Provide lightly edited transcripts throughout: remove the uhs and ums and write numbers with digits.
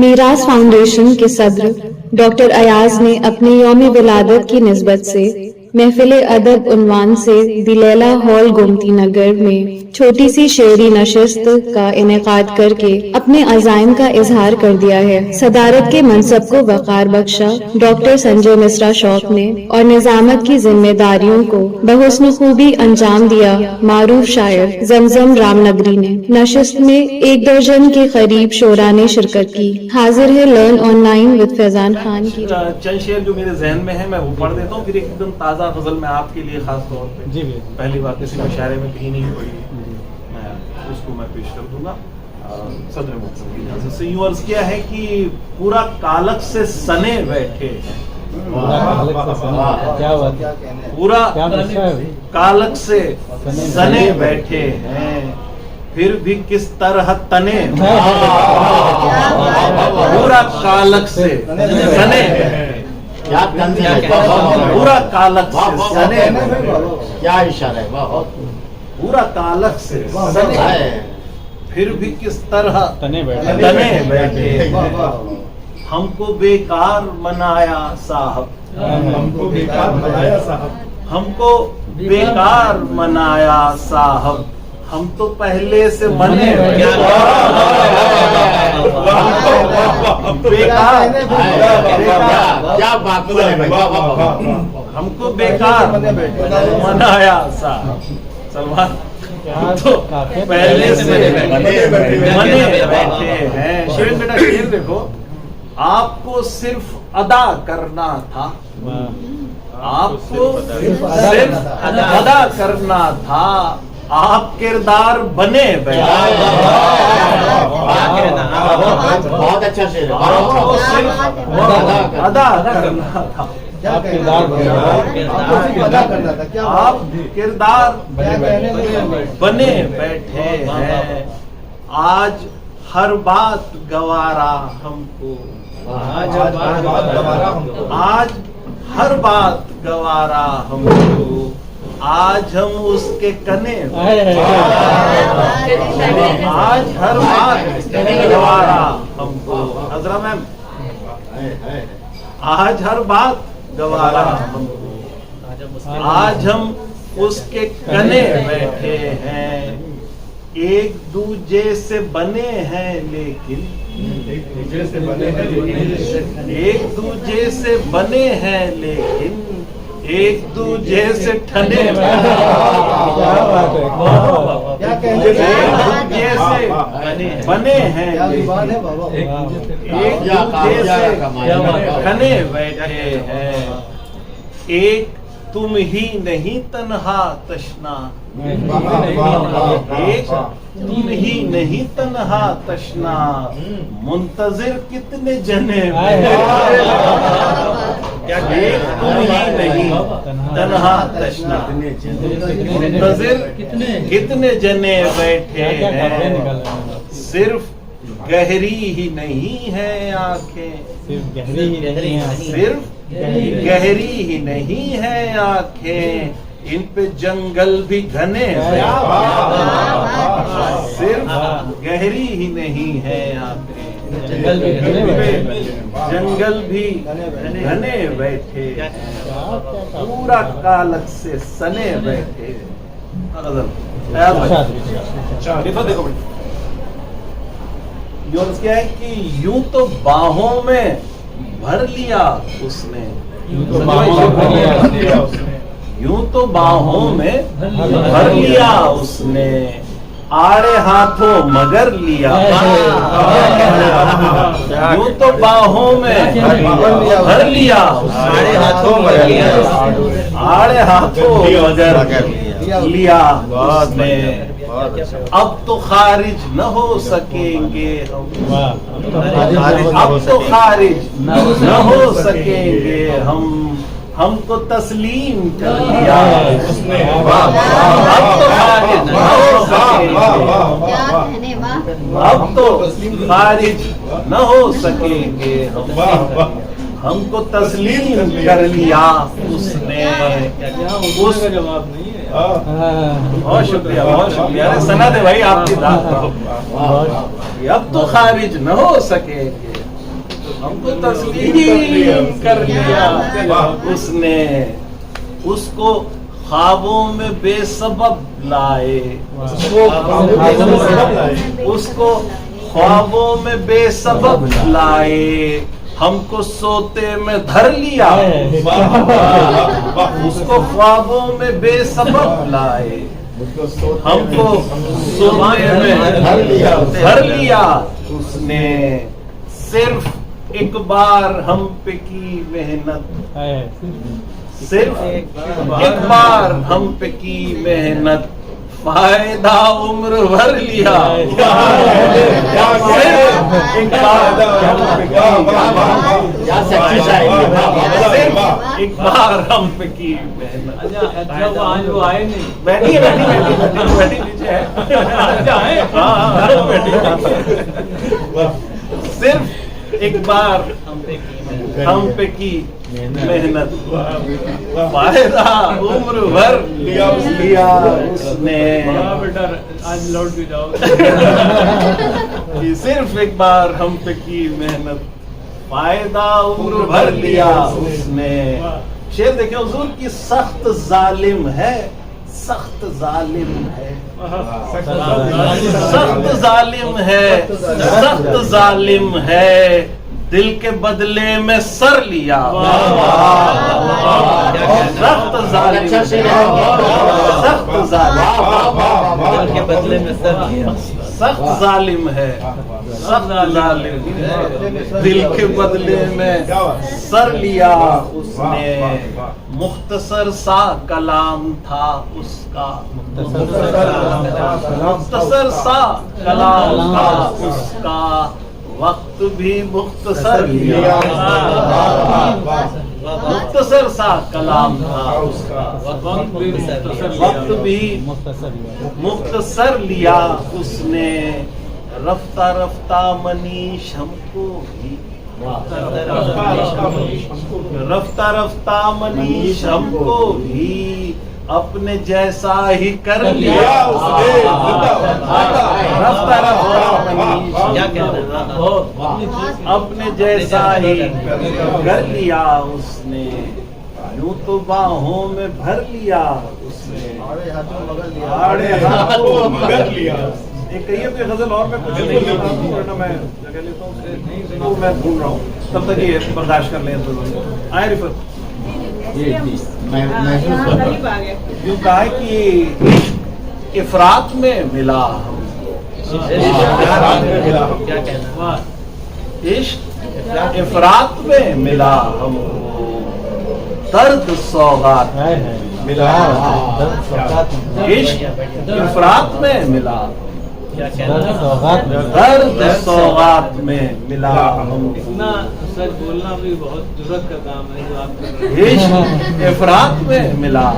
मीरास foundation के सदर doctor Ayaz ने अपनी यौम विलादत की निस्बत से महफिल अदब उन्वान से दिलैला हॉल गोमती नगर में छोटी सी शेरी नशिस्त का इनेकाद करके अपने अज़ाइम का इजहार कर दिया है। सदारत के मनसब को वक़ार बख्शा डॉक्टर संजय मिश्रा शौक ने और निजामत की जिम्मेदारियों को बहुस्न खूबी अंजाम दिया मारूफ शायर जमजम रामनगरी ने। नशिस्त में 1 दर्जन के करीब शोरा ने शिरकत की। हाजिर है learn online with Faizan Khan की। चंद शेर जो मेरे जहन में है मैं वो पढ़ देता हूँ, फिर एकदम ताज़ा गजल में आपके लिए खास तौर पे जी पहली बार किसी मुशायरे में कहीं नहीं पड़ी, मैं उसको मैं पेश कर दूंगा सदर मुहतरम की इजाज़त से। यूं अर्ज किया है कि पूरा कालक से सने बैठे हैं, पूरा कालक से सने बैठे हैं, फिर भी किस तरह तने, पूरा कालक से सने, पूरा कालक से सने, क्या इशारा है, पूरा कालक से सने, फिर भी किस तरह तने बैठे, हमको बेकार बनाया साहब, हमको बेकार बनाया साहब, हमको बेकार बनाया साहब, हम तो पहले से बने बेकार, क्या बात है, हमको बेकार बनाया साहब सलमान, हम तो पहले से बने बैठे हैं। शेर बेटा शेर देखो, आपको सिर्फ अदा करना था, आपको सिर्फ अदा करना था, आप किरदार बने बैठे। बहुत अच्छा शेर, आपको सिर्फ अदा करना था, आप किरदार करना था, क्या आप किरदार बने बैठे हैं। आज हर बात गवारा हमको, आज हर बात गवारा हमको, आज हम उसके कने, आज हर बात गवारा हमको, हजरा मैम, आज हर बात गवारा हमको, आज हम उसके कने बैठे हैं, एक दूजे से बने हैं लेकिन, एक दूजे से बने हैं लेकिन, एक दूजे से बने हैं लेकिन, एक दूजे से ठने, एक दूजे से बने हैं लेकिन, एक दूजे से ठने बैठे हैं, एक तुम ही नहीं तन्हा तशना, एक तुम ही नहीं तन्हा तशना, मुंतजिर कितने जने, एक तुम ही नहीं तन्हा तशना, मुंतजिर कितने जने बैठे हैं, सिर्फ गहरी ही नहीं है आंखें, सिर्फ गहरी ही नहीं है आंखें, इन पे जंगल भी घने, सिर्फ गहरी ही नहीं है आंखें, जंगल भी घने बैठे, पूरा कालक से सने बैठे। देखो देखो क्या है कि यूं तो बाहों में भर लिया उसने, यूं तो बाहों में भर लिया उसने, आड़े हाथों मगर लिया, यूं तो बाहों में भर लिया, आड़े हाथों मगर लिया, आड़े हाथों मगर लिया उसने, अब तो खारिज न हो सकेंगे हम, अब तो खारिज न हो सकेंगे हम, हमको तस्लीम कर लिया उसने, अब तो खारिज न हो सकेंगे, अब तो खारिज न हो सकेंगे हम, हमको तस्लीम कर लिया उसने। उस जवाब नहीं है, बहुत शुक्रिया बहुत शुक्रिया, सनद है भाई आपकी, अब तो खारिज न हो सकेंगे हमको तस्लीम कर लिया उसने, उसको ख्वाबों में बेसबब लाए, उसको ख्वाबों में बेसबब लाए, हमको सोते में धर लिया, उसको ख्वाबों में बेसबब लाए, हमको सोते में धर लिया उसने, सिर्फ एक बार हम पे की मेहनत, सिर्फ एक बार हम पे की मेहनत, फायदा उम्र भर लिया, सिर्फ एक बार एक बार हम पे की मेहनत। अच्छा आज वो आए नहीं, बैठी नीचे है, सिर्फ एक बार हम पे की मेहनत, फायदा उम्र भर लिया उसने, बेटा आज लौट भी जाओ। कि सिर्फ एक बार हम पे की मेहनत, फायदा उम्र भर लिया उसने। शेर देखिए हुजूर की सख्त जालिम है, सख्त जालिम है, सख्त जालिम है, सख्त जालिम है, दिल के बदले में सर लिया, सख्त जालिम, सख्त जालिम के बदले में सर लिया, सख्त जालिम है, सख्त जालिम है, दिल के बदले में सर लिया उसने। मुख्तसर सा कलाम था उसका, मुख्तसर सा कलाम था उसका, वक्त भी मुख्तसर लिया, मुख्तसर सा कलाम था उसका, वक्त भी मुख्तसर लिया उसने। रफ्ता रफ्ता मनीष हमको भी, रफ्ता रफ्ता मनीष हमको भी अपने जैसा ही कर लिया उसने। रफ्ता रफ्ता मनीष अपने जैसा ही कर लिया उसने, यूं तो बाहों में भर लिया उसने, आड़े हाथों मगर लिया। एक कहिए तो गजल और मैं कुछ नहीं लेता हूँ, वरना मैं जगह लेता हूँ, तो मैं ढूंढ रहा हूँ, तब तक ये बर्दाश्त कर लें। तो आए रिफत यूं कहा कि इफरात में मिला हमको, इश्क इफरात में मिला हमको, दर्द सौगात मिला, इश्क इफरात में मिला, दर्द सौगात में मिला हमको। इतना सच बोलना भी बहुत जुर्रत का काम है जो आप कर रहे हैं। इश्क इफरात में मिला,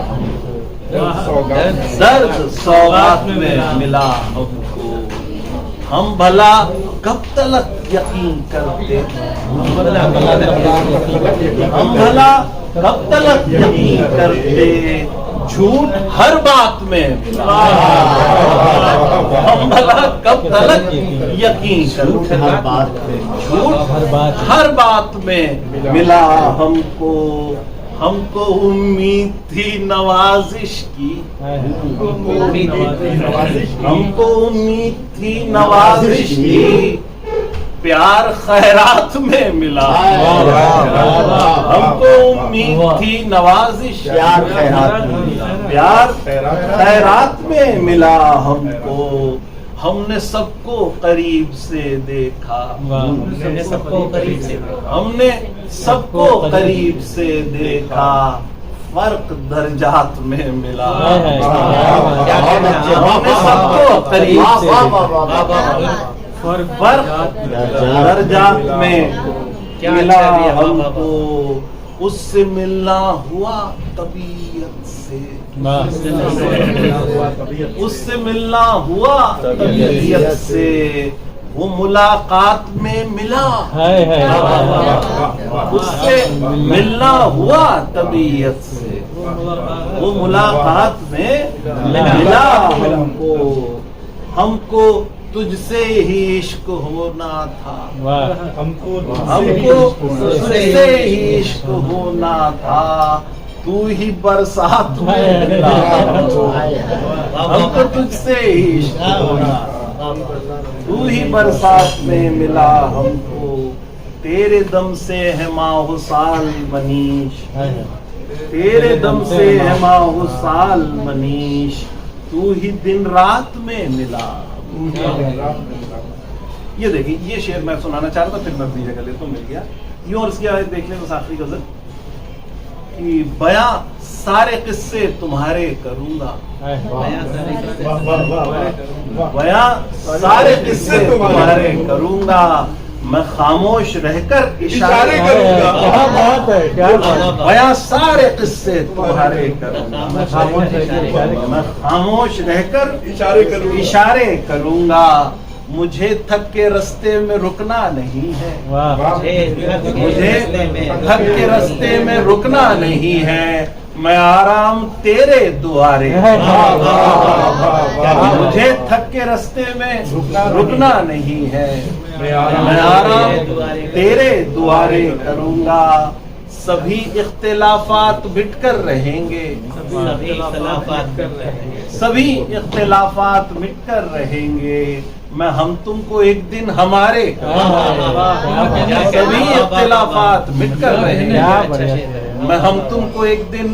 दर्द सौगात में मिला हमको। हम भला कब तलक यकीन करते, हम भला कब तलक यकीन करते, झूठ हर बात में मिला, हम भला कब तलक यकीन करते, झूठ हर बात में मिला हमको। हमको उम्मीद थी नवाजिश की, हमको उम्मीद थी नवाजिश की, प्यार खैरात में मिला, हमको उम्मीद थी नवाजिश, प्यार खैरात में मिला हमको। हमने सबको करीब से देखा, हमने सबको करीब से देखा, फर्क दर्जात में मिला, हमने सबको करीब से फर्क दर्जात में मिला हमको। उससे मिलना हुआ तबीयत से, उससे मिलना हुआ तबीयत से, वो मुलाकात में मिला, उससे मिलना हुआ तबीयत से, वो मुलाकात में मिला हमको। हमको तुझसे ही इश्क होना था, हमको तुझसे ही इश्क होना था, तू ही बरसात में मिला, हमको तुझसे ही इश्क होना, तू ही बरसात में मिला हमको, तेरे दम से है माहो साल मनीष, तेरे दम से है माहो साल मनीष, तू ही दिन रात में मिला। ये देखिए, ये शेर मैं सुनाना चाह रहा था, फिर मैं अपनी जगह लेता हूँ, मिल गया यूं। और इसके आगे देख लें बस आखिरी गजल कि बयां सारे किस्से तुम्हारे करूंगा, बयां सारे किस्से तुम्हारे करूंगा, मैं खामोश रहकर इशारे करूंगा, बयां सारे किस्से तुम्हारे करूंगा, मैं खामोश रहकर इशारे करूंगा, मुझे थक के रास्ते में रुकना नहीं है, मुझे थक के रास्ते में रुकना नहीं है, मैं आराम तेरे दुआरे, मुझे थक के रास्ते में रुकना नहीं है, मैं आराम तेरे दुआरे करूंगा, सभी इख्तिलाफात मिटकर रहेंगे, सभी इख्तिलाफात मिटकर रहेंगे, मैं हम तुमको एक दिन हमारे, सभी इख्तिलाफात मिटकर रहेंगे, मैं हम तुमको एक दिन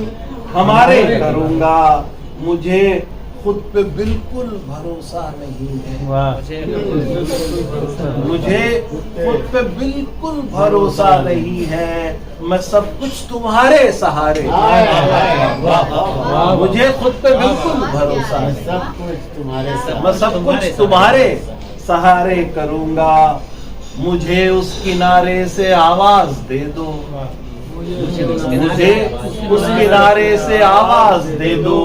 हमारे करूंगा, मुझे खुद पे बिल्कुल भरोसा नहीं है, मुझे खुद पे बिल्कुल भरोसा नहीं है, मैं सब कुछ तुम्हारे सहारे, मुझे खुद पे बिल्कुल भरोसा नहीं, सब कुछ तुम्हारे मैं सब कुछ तुम्हारे सहारे करूंगा, मुझे उस किनारे से आवाज दे दो, मुझे उस किनारे से आवाज दे दो,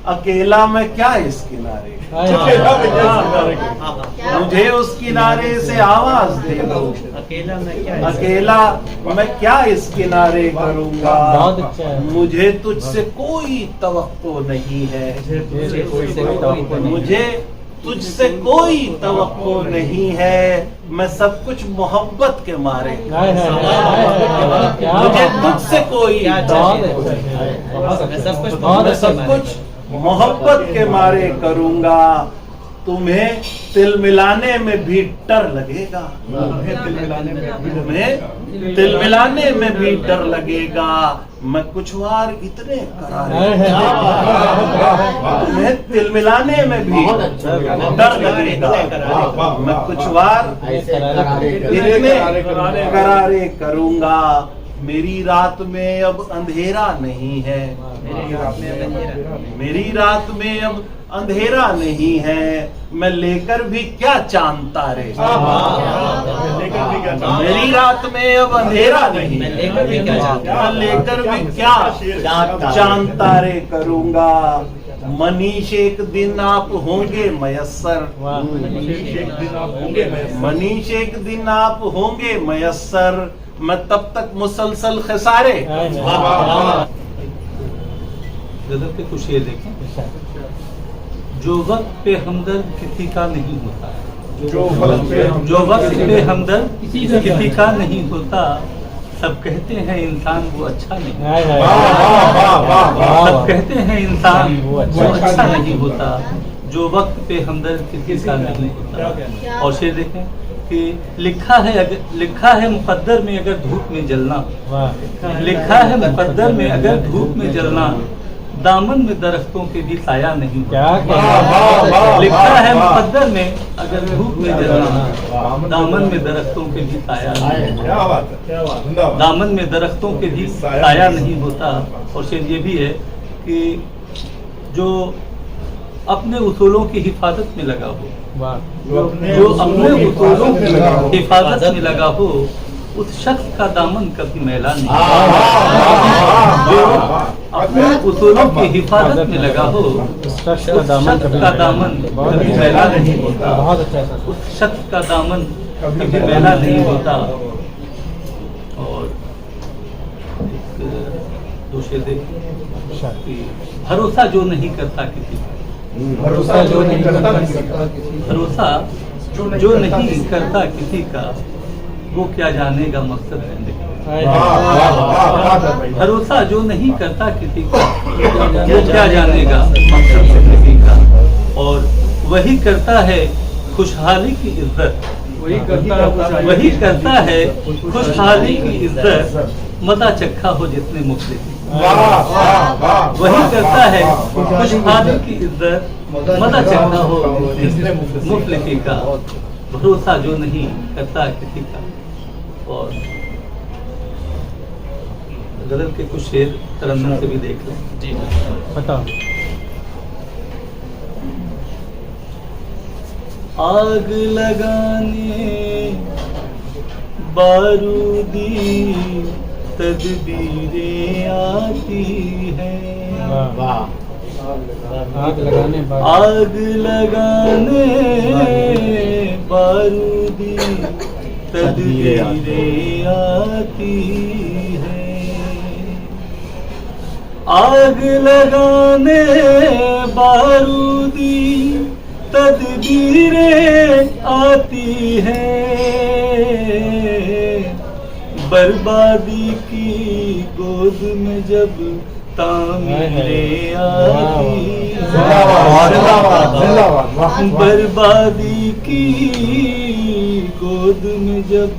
अकेला मैं क्या इस किनारे, मुझे उस किनारे से आवाज दे दो, अकेला मैं क्या इस किनारे करूंगा, मुझे तुझसे कोई तवक्को नहीं है, मुझे तुझसे कोई तवक्को नहीं है, मैं सब कुछ मोहब्बत के मारे, मुझे तुझसे कोई मैं सब कुछ मोहब्बत के मारे करूंगा, तुम्हें तिल मिलाने में भी डर लगेगा, तुम्हें तिल मिलाने में भी डर लगेगा, मैं कुछ वार इतने करारे, तुम्हें तिल मिलाने में भी डर लगेगा, मैं कुछ वार इतने करारे करूंगा, मेरी रात में अब अंधेरा नहीं है, मेरी रात में अब अंधेरा नहीं है, मैं लेकर भी क्या चांद तारे, मेरी रात में अब अंधेरा नहीं, मैं लेकर भी क्या चांद तारे करूंगा, मनीष एक दिन आप होंगे मयस्सर, मनीष एक दिन आप होंगे मयस्सर, मैं तब तक मुसलसल खसारे। गजल के कुछ ये देखें, जो वक्त पे हमदर्द किसी का नहीं होता, जो वक्त पे हमदर्द किसी का नहीं होता, सब कहते हैं इंसान वो अच्छा नहीं, सब कहते हैं इंसान वो अच्छा नहीं होता, जो वक्त पे हमदर्द किसी का नहीं होता। और शेर देखें कि लिखा है मुकद्दर में अगर धूप में जलना, लिखा है मुकद्दर में अगर धूप में जलना, दामन में दरख्तों के भी साया नहीं, लिखा है मुकद्दर में अगर धूप में जलना, दामन में दरख्तों के भी साया नहीं, दामन में दरख्तों के भी साया नहीं होता। और शेर ये भी है कि जो अपने उसूलों की हिफाजत में लगा हो, जो अपने उसूलों की हिफाजत में लगा हो, उस शख्स का दामन कभी मैला नहीं, जो अपने उसूलों की हिफाजत में लगा हो, उस शख्स का दामन कभी मैला नहीं होता, उस शख्स का दामन कभी मैला नहीं होता। और दो शेर देखिए, भरोसा जो नहीं करता किसी, भरोसा जो नहीं करता किसी का वो क्या जानेगा मकसद जिंदगी का। भरोसा जो नहीं करता किसी का वो क्या जानेगा मकसद जिंदगी का। और वही करता है खुशहाली की इज्जत, वही करता है खुशहाली की इज्जत, मजा चखा हो जिसने मुफलिस की। वही करता है खुशहाली की इज्जत, मजा चखा हो जिसने मुफलिसी का। भरोसा जो नहीं करता किसी का। और गजल के कुछ शेर तरन्नुम से भी देख लें। जी बताओ। आग लगाने बारूदी तदबीरें आती हैं। आग लगाने बारूदी तदबीरें आती हैं। आग लगाने बारूदी तदबीरें आती हैं। बर्बादी की गोद में जब तामीरें आती हैं। बर्बादी की गोद में जब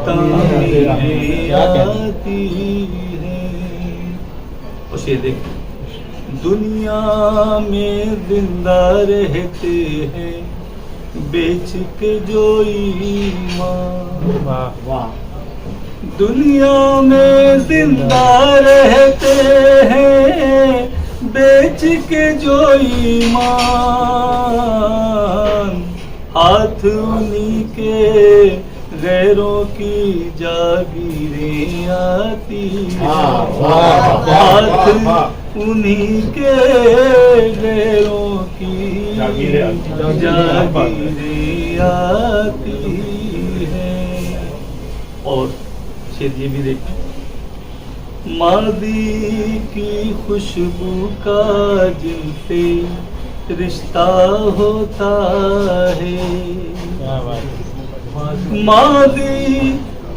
तामीरें आती हैं। और ये देखिए, दुनिया में जिंदा रहते हैं बेच के जो ईमान। दुनिया में जिंदा रहते हैं बेच के जो ईमान। हाथ उन्हीं के गैरों की जागीरें आती हैं। हाथ उन्हीं के गैरों की जागीरें आती हैं। और शेर ये भी देखिए, मादी की खुशबू का जिनसे रिश्ता होता है। मादी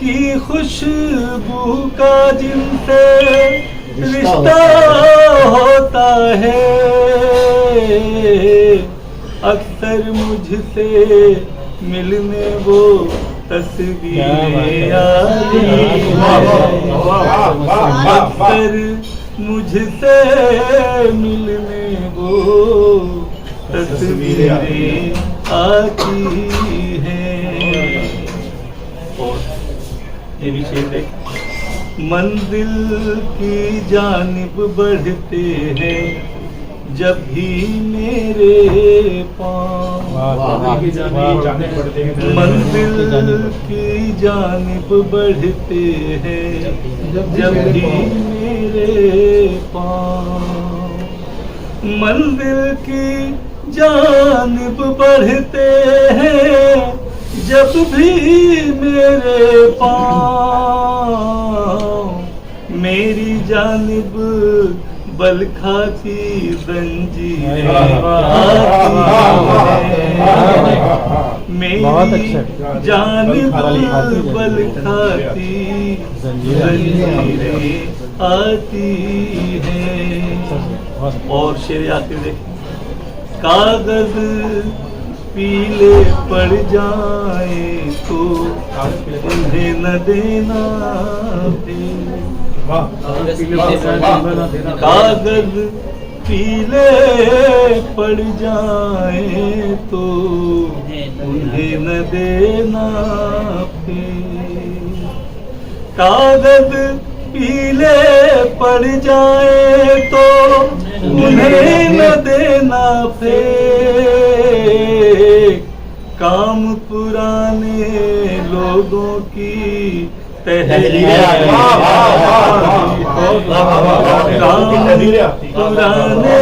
की खुशबू का जिनसे रिश्ता होता है। अक्सर मुझसे मिलने वो तस्वीरें आती हैं। अक्सर मुझसे मिलने वो तस्वीरें आती हैं। और ये भी शेर देख, मंजिल की जानिब बढ़ते हैं जब भी मेरे पाँव। मंजिल की जानिब बढ़ते हैं जब भी मेरे पाँव। मंजिल की जानिब बढ़ते हैं जब भी मेरे पाँव। मेरी जानिब बल खाती जंजीरें मेरी जानिब बल खाती जंजीरें आती हैं। और शेर आखिर देखिए, कागज पीले पड़ जाए तो उन्हें न देना कागज पीले पड़ जाए तो उन्हें न देना फिर। कागज पीले पड़ जाए तो उन्हें न देना फिर। काम पुराने लोगों की पुराने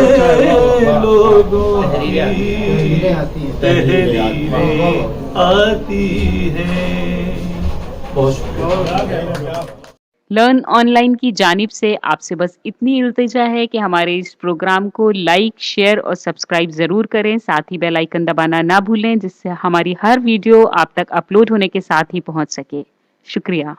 लोगों की तहरीरें आती हैं। बहुत शुक्रिया। लर्न ऑनलाइन की जानिब से आपसे बस इतनी इल्तिजा है कि हमारे इस प्रोग्राम को लाइक, शेयर और सब्सक्राइब ज़रूर करें। साथ ही बेल आइकन दबाना ना भूलें, जिससे हमारी हर वीडियो आप तक अपलोड होने के साथ ही पहुंच सके। शुक्रिया।